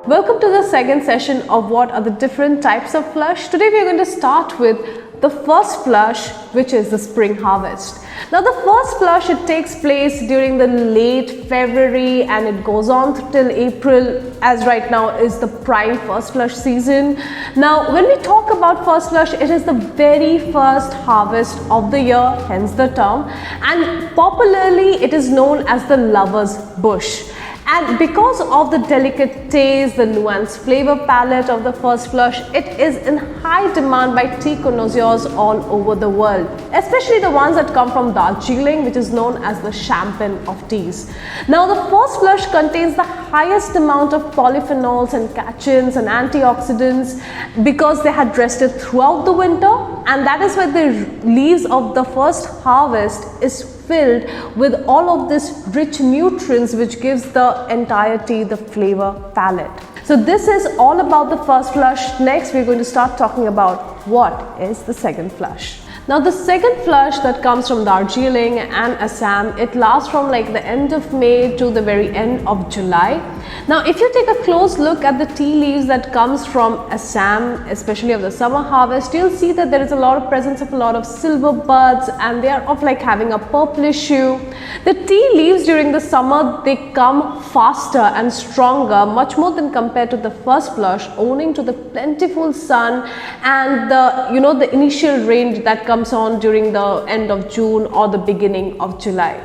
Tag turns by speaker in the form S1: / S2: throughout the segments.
S1: Welcome to the second session of what are the different types of flush. Today we are going to start with the first flush, which is the spring harvest. Now the first flush, it takes place during the late February and it goes on till April, as right now is the prime first flush season. Now when we talk about first flush, it is the very first harvest of the year, hence the term, and popularly it is known as the lover's bush. And because of the delicate taste, the nuanced flavor palette of the first flush, it is in high demand by tea connoisseurs all over the world, especially the ones that come from Darjeeling, which is known as the champagne of teas. Now the first flush contains the highest amount of polyphenols and catechins and antioxidants because they had rested throughout the winter, and that is why the leaves of the first harvest is filled with all of this rich nutrients, which gives the entire tea the flavor palette. So this is all about the first flush. Next we're going to start talking about what is the second flush. Now the second flush that comes from Darjeeling and Assam, it lasts from like the end of May to the very end of July. Now if you take a close look at the tea leaves that comes from Assam, especially of the summer harvest, you'll see that there is a lot of presence of a lot of silver buds and they are of like having a purplish hue. The tea leaves during the summer, they come faster and stronger, much more than compared to the first flush, owing to the plentiful sun and the initial rain that comes on during the end of June or the beginning of July.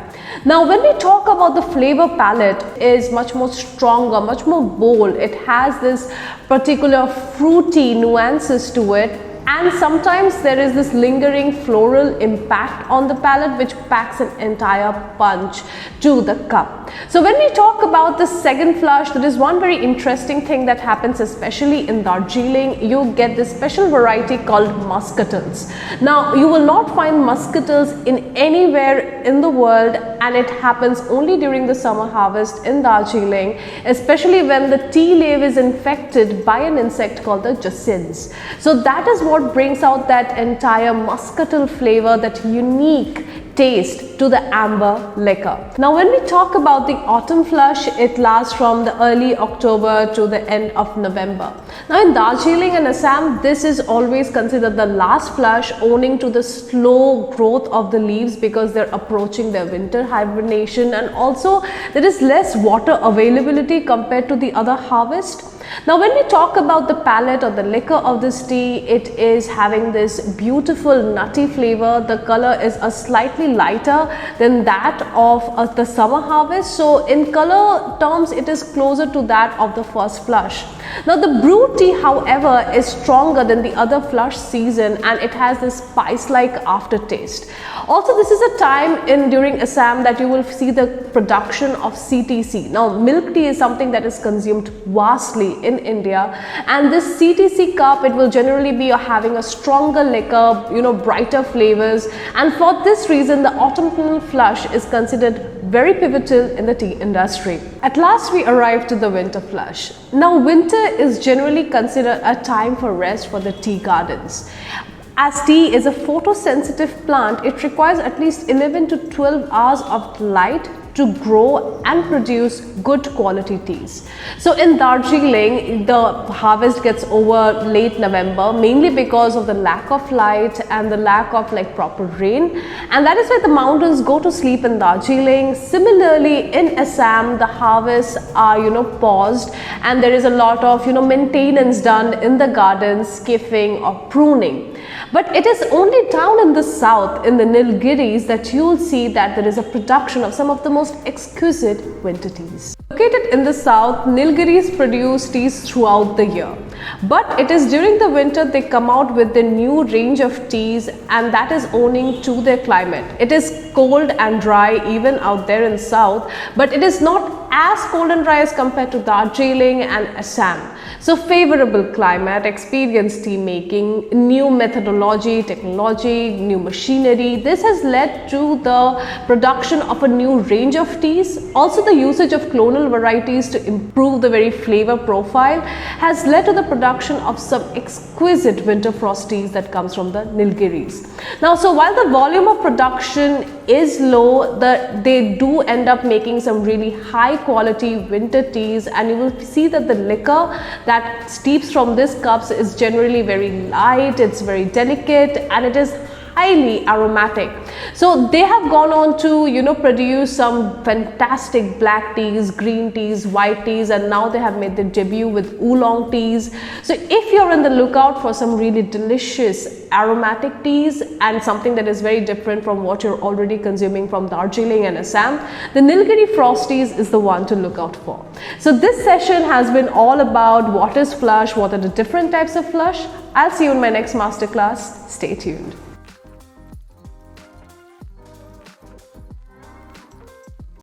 S1: Now when we talk about the flavor palette, is much more stronger, much more bold. It has this particular fruity nuances to it, and sometimes there is this lingering floral impact on the palate which packs an entire punch to the cup. So when we talk about the second flush, there is one very interesting thing that happens, especially in Darjeeling. You get this special variety called muscatels. Now you will not find muscatels in anywhere in the world, and it happens only during the summer harvest in Darjeeling, especially when the tea leaf is infected by an insect called the jacins. So that is what brings out that entire muscatel flavor, that unique taste to the amber liquor. Now when we talk about the autumn flush, it lasts from the early October to the end of November. Now in Darjeeling and Assam, this is always considered the last flush, owing to the slow growth of the leaves because they're approaching their winter hibernation, and also there is less water availability compared to the other harvest. Now when we talk about the palate or the liquor of this tea, it is having this beautiful nutty flavor. The color is a slightly lighter than that of the summer harvest. So in color terms, it is closer to that of the first flush. Now the brewed tea, however, is stronger than the other flush season, and it has this spice-like aftertaste. Also, this is a time during Assam that you will see the production of CTC. Now milk tea is something that is consumed vastly in India, and this CTC cup, it will generally be having a stronger liquor, brighter flavors, and for this reason the autumnal flush is considered very pivotal in the tea industry. At last we arrive to the winter flush. Now winter is generally considered a time for rest for the tea gardens. As tea is a photosensitive plant, it requires at least 11 to 12 hours of light to grow and produce good quality teas. So in Darjeeling, the harvest gets over late November, mainly because of the lack of light and the lack of proper rain, and that is why the mountains go to sleep in Darjeeling. Similarly in Assam, the harvests are paused, and there is a lot of maintenance done in the gardens, skiffing or pruning. But it is only down in the south, in the Nilgiris, that you will see that there is a production of some of the most exquisite winter teas. Located in the south, Nilgiris produce teas throughout the year. But it is during the winter they come out with the new range of teas, and that is owing to their climate. It is cold and dry even out there in south, but it is not as cold and dry as compared to Darjeeling and Assam. So favorable climate, experienced tea making, new methodology, technology, new machinery. This has led to the production of a new range of teas. Also the usage of clonal varieties to improve the very flavor profile has led to the production of some exquisite winter frost teas that comes from the Nilgiris. Now, so while the volume of production is low, they do end up making some really high quality winter teas, and you will see that the liquor that steeps from this cups is generally very light, it's very delicate, and it is highly aromatic. So they have gone on to produce some fantastic black teas, green teas, white teas, and now they have made their debut with oolong teas. So if you're in the lookout for some really delicious aromatic teas and something that is very different from what you're already consuming from Darjeeling and Assam, the Nilgiri frost teas is the one to look out for. So this session has been all about what is flush, what are the different types of flush. I'll see you in my next masterclass. Stay tuned.